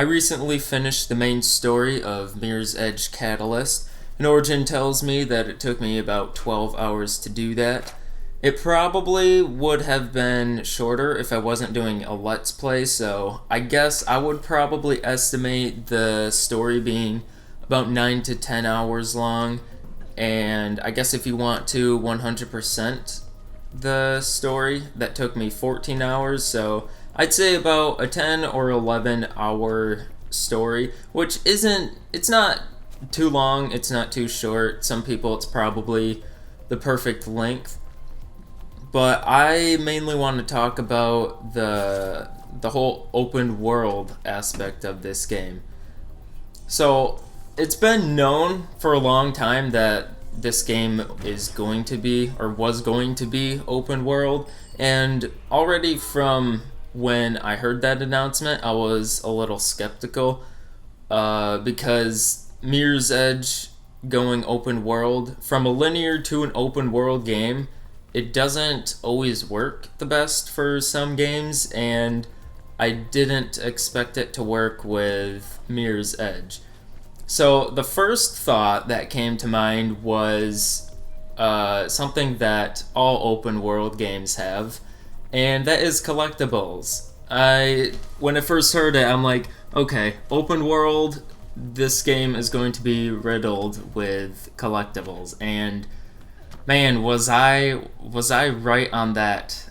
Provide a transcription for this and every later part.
I recently finished the main story of Mirror's Edge Catalyst, and Origin tells me that it took me about 12 hours to do that. It probably would have been shorter if I wasn't doing a Let's Play, so I guess I would probably estimate the story being about 9 to 10 hours long, and I guess if you want to 100% the story, that took me 14 hours, so I'd say about a 10 or 11 hour story, which it's not too long, it's not too short. Some people it's probably the perfect length. But I mainly want to talk about the whole open world aspect of this game. So, it's been known for a long time that this game is going to be, or was going to be, open world, and already from when I heard that announcement, I was a little skeptical because Mirror's Edge going open world, from a linear to an open world game, it doesn't always work the best for some games, and I didn't expect it to work with Mirror's Edge. So the first thought that came to mind was something that all open world games have, and that is collectibles. When I first heard it, I'm like, okay, open world, this game is going to be riddled with collectibles, and man, was I right on that.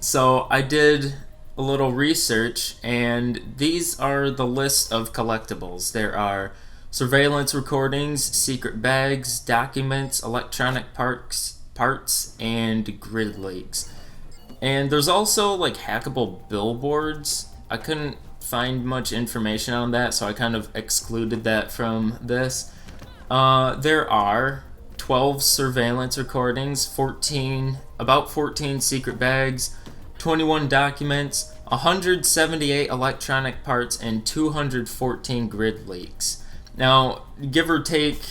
So I did a little research, and these are the list of collectibles. There are surveillance recordings, secret bags, documents, electronic parts, and grid leaks. And there's also like hackable billboards. I couldn't find much information on that, so I kind of excluded that from this. There are 12 surveillance recordings, about 14 secret bags, 21 documents, 178 electronic parts, and 214 grid leaks. Now, give or take,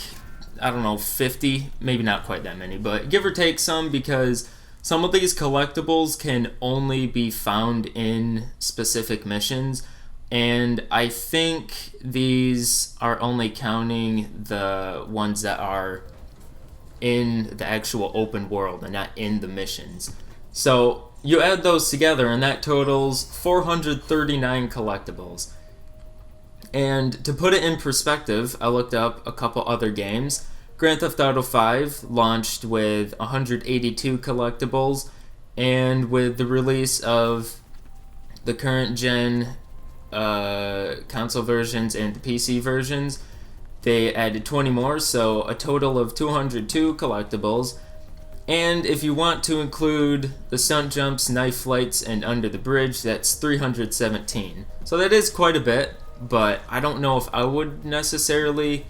I don't know, 50, maybe not quite that many, but give or take some, because some of these collectibles can only be found in specific missions, and I think these are only counting the ones that are in the actual open world and not in the missions. So you add those together and that totals 439 collectibles. And to put it in perspective, I looked up a couple other games. Grand Theft Auto 5 launched with 182 collectibles, and with the release of the current gen console versions and the PC versions, they added 20 more, so a total of 202 collectibles. And if you want to include the stunt jumps, knife flights, and under the bridge, that's 317. So that is quite a bit, but I don't know if I would necessarily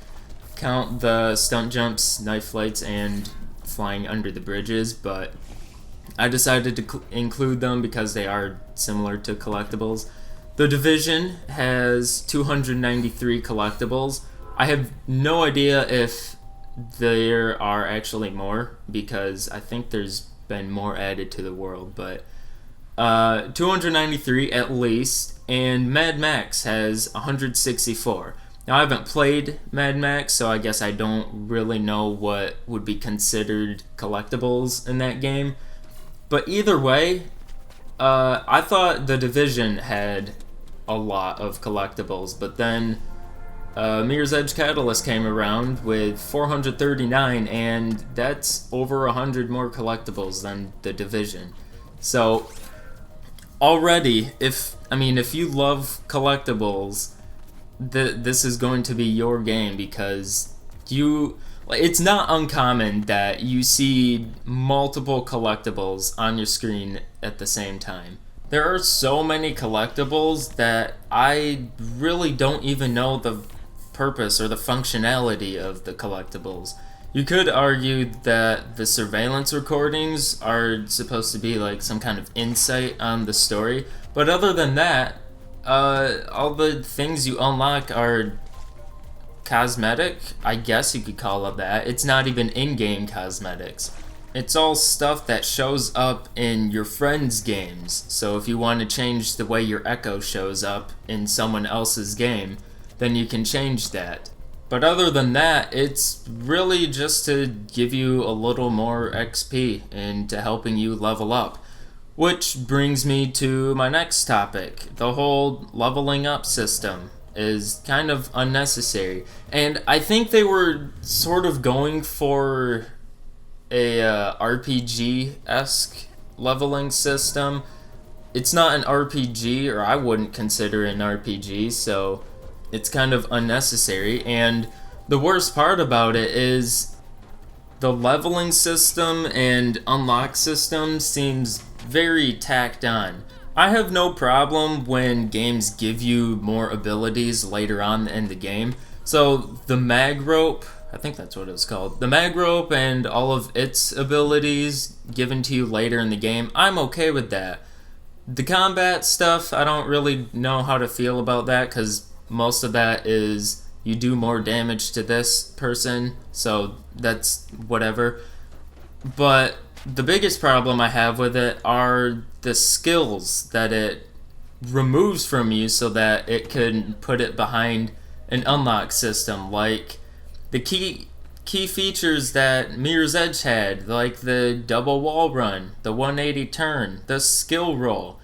count the stunt jumps, knife flights, and flying under the bridges, but I decided to include them because they are similar to collectibles. The Division has 293 collectibles. I have no idea if there are actually more, because I think there's been more added to the world, but 293 at least, and Mad Max has 164. Now, I haven't played Mad Max, so I guess I don't really know what would be considered collectibles in that game, but either way, I thought The Division had a lot of collectibles, but then Mirror's Edge Catalyst came around with 439, and that's over 100 more collectibles than The Division. So already, if you love collectibles, this is going to be your game, because it's not uncommon that you see multiple collectibles on your screen at the same time. There are so many collectibles that I really don't even know the purpose or the functionality of the collectibles. You could argue that the surveillance recordings are supposed to be like some kind of insight on the story, but other than that, all the things you unlock are cosmetic, I guess you could call it that. It's not even in-game cosmetics. It's all stuff that shows up in your friends' games. So if you want to change the way your echo shows up in someone else's game, then you can change that. But other than that, it's really just to give you a little more XP and to helping you level up. Which brings me to my next topic. The whole leveling up system is kind of unnecessary. And I think they were sort of going for a RPG-esque leveling system. It's not an RPG, or I wouldn't consider it an RPG, so it's kind of unnecessary. And the worst part about it is the leveling system and unlock system seems very tacked on. I have no problem when games give you more abilities later on in the game. So the mag rope, I think that's what it's called, the mag rope and all of its abilities given to you later in the game, I'm okay with that. The combat stuff, I don't really know how to feel about that, because most of that is you do more damage to this person, so that's whatever. But the biggest problem I have with it are the skills that it removes from you so that it can put it behind an unlock system, like the key features that Mirror's Edge had, like the double wall run, the 180 turn, the skill roll.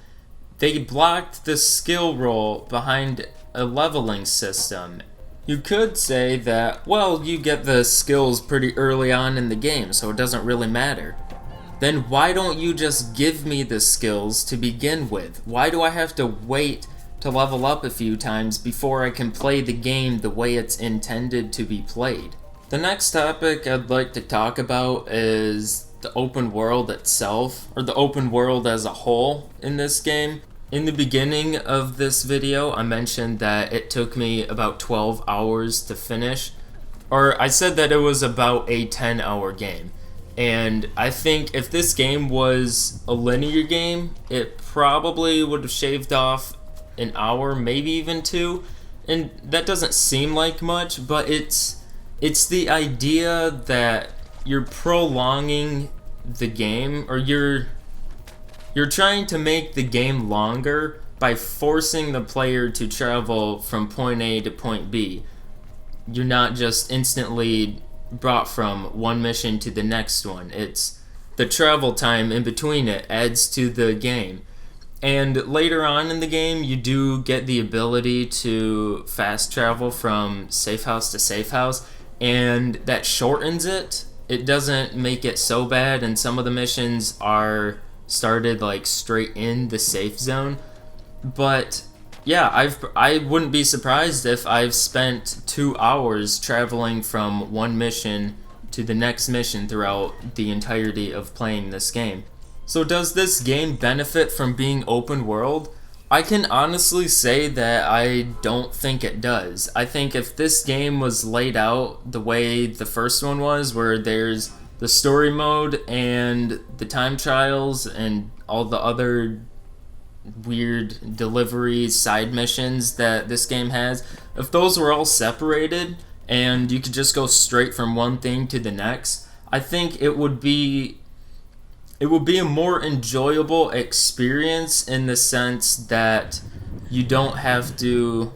They blocked the skill roll behind a leveling system. You could say that, well, you get the skills pretty early on in the game, so it doesn't really matter. Then why don't you just give me the skills to begin with? Why do I have to wait to level up a few times before I can play the game the way it's intended to be played? The next topic I'd like to talk about is the open world itself, or the open world as a whole in this game. In the beginning of this video, I mentioned that it took me about 12 hours to finish, or I said that it was about a 10-hour game. And I think if this game was a linear game, it probably would have shaved off an hour, maybe even 2. And that doesn't seem like much, but it's the idea that you're prolonging the game, or you're trying to make the game longer by forcing the player to travel from point A to point B. You're not just instantly brought from one mission to the next one. It's the travel time in between it adds to the game. And later on in the game, you do get the ability to fast travel from safe house to safe house, and that shortens it. It doesn't make it so bad, and some of the missions are started like straight in the safe zone. But yeah, I wouldn't be surprised if I've spent 2 hours traveling from one mission to the next mission throughout the entirety of playing this game. So does this game benefit from being open world? I can honestly say that I don't think it does. I think if this game was laid out the way the first one was, where there's the story mode and the time trials and all the other weird delivery side missions that this game has, if those were all separated and you could just go straight from one thing to the next, I think it would be a more enjoyable experience, in the sense that you don't have to,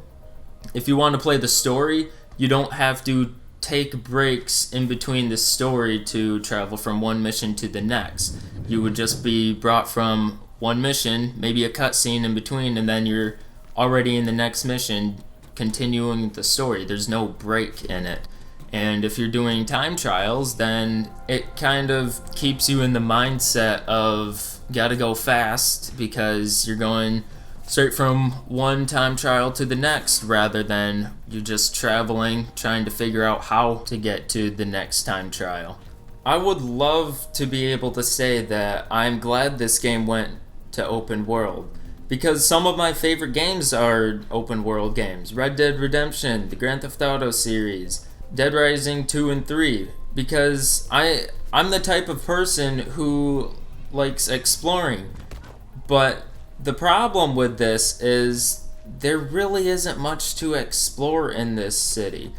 if you want to play the story, you don't have to take breaks in between the story to travel from one mission to the next. You would just be brought from one mission, maybe a cutscene in between, and then you're already in the next mission continuing the story. There's no break in it. And if you're doing time trials, then it kind of keeps you in the mindset of gotta go fast, because you're going straight from one time trial to the next, rather than you're just traveling, trying to figure out how to get to the next time trial. I would love to be able to say that I'm glad this game went to open world, because some of my favorite games are open world games. Red Dead Redemption, the Grand Theft Auto series, Dead Rising 2 and 3, because I'm the type of person who likes exploring. But the problem with this is there really isn't much to explore in this city.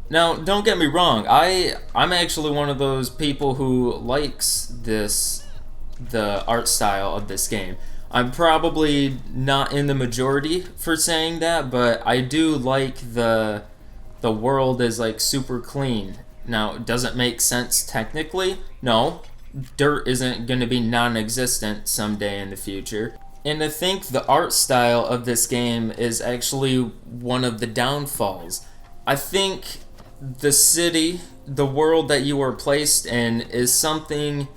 Now, don't get me wrong. I'm actually one of those people who likes the art style of this game. I'm probably not in the majority for saying that, but I do like the world is like super clean. Now, does it make sense technically? No. Dirt isn't going to be non-existent someday in the future. And I think the art style of this game is actually one of the downfalls. I think the city, the world that you are placed in, is something.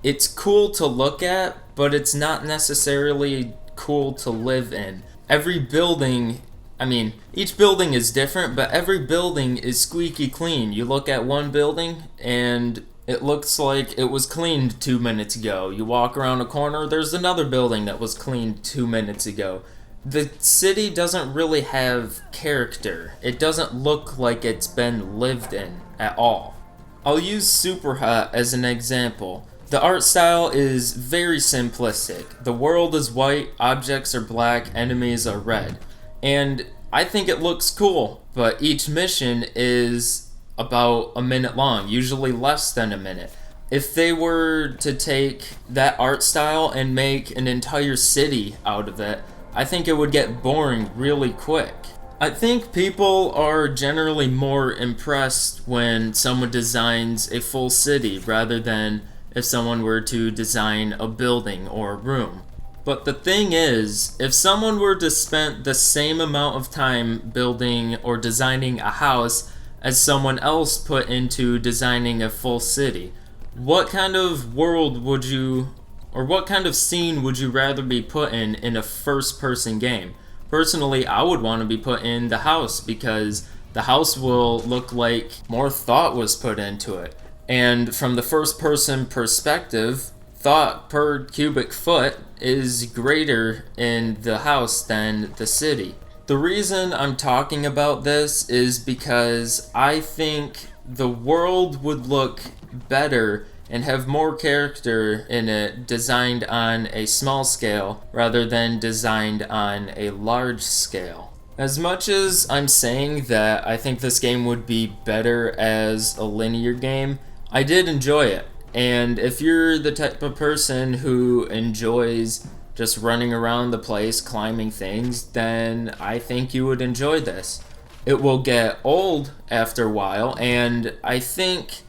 It's cool to look at, but it's not necessarily cool to live in. Every building, I mean, each building is different, but every building is squeaky clean. You look at one building and it looks like it was cleaned 2 minutes ago. You walk around a corner, there's another building that was cleaned 2 minutes ago. The city doesn't really have character. It doesn't look like it's been lived in at all. I'll use Superhot as an example. The art style is very simplistic. The world is white, objects are black, enemies are red. And I think it looks cool, but each mission is about a minute long, usually less than a minute. If they were to take that art style and make an entire city out of it, I think it would get boring really quick. I think people are generally more impressed when someone designs a full city rather than if someone were to design a building or a room. But the thing is, if someone were to spend the same amount of time building or designing a house as someone else put into designing a full city, what kind of world would you, or what kind of scene would you rather be put in a first-person game? Personally, I would want to be put in the house because the house will look like more thought was put into it. And from the first-person perspective, thought per cubic foot is greater in the house than the city. The reason I'm talking about this is because I think the world would look better and have more character in it designed on a small scale rather than designed on a large scale. As much as I'm saying that I think this game would be better as a linear game, I did enjoy it. And if you're the type of person who enjoys just running around the place, climbing things, then I think you would enjoy this. It will get old after a while, and I think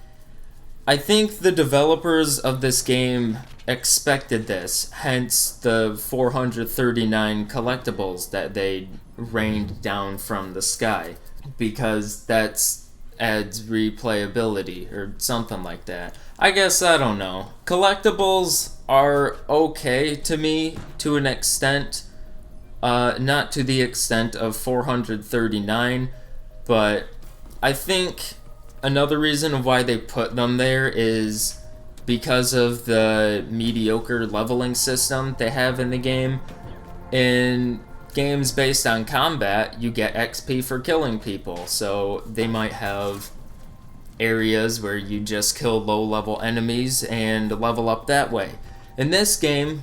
the developers of this game expected this, hence the 439 collectibles that they rained down from the sky, because that's adds replayability or something like that. I guess, I don't know. Collectibles are okay to me to an extent, not to the extent of 439, but I think another reason why they put them there is because of the mediocre leveling system they have in the game. In games based on combat, you get XP for killing people, so they might have areas where you just kill low-level enemies and level up that way. In this game,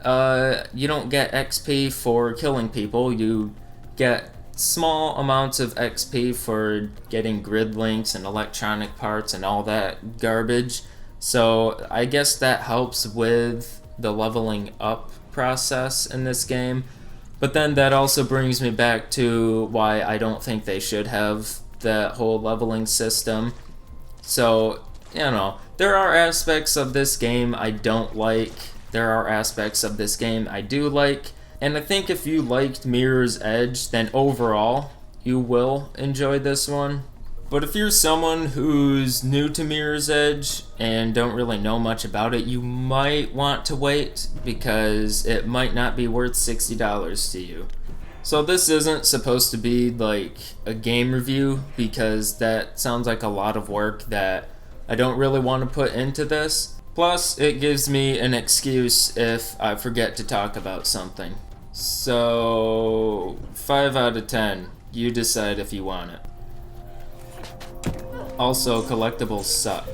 you don't get XP for killing people, you get small amounts of XP for getting grid links and electronic parts and all that garbage. So I guess that helps with the leveling up process in this game. But then that also brings me back to why I don't think they should have that whole leveling system. So, you know, there are aspects of this game I don't like. There are aspects of this game I do like. And I think if you liked Mirror's Edge, then overall, you will enjoy this one. But if you're someone who's new to Mirror's Edge and don't really know much about it, you might want to wait because it might not be worth $60 to you. So this isn't supposed to be like a game review because that sounds like a lot of work that I don't really want to put into this. Plus, it gives me an excuse if I forget to talk about something. So, 5 out of 10. You decide if you want it. Also, collectibles suck.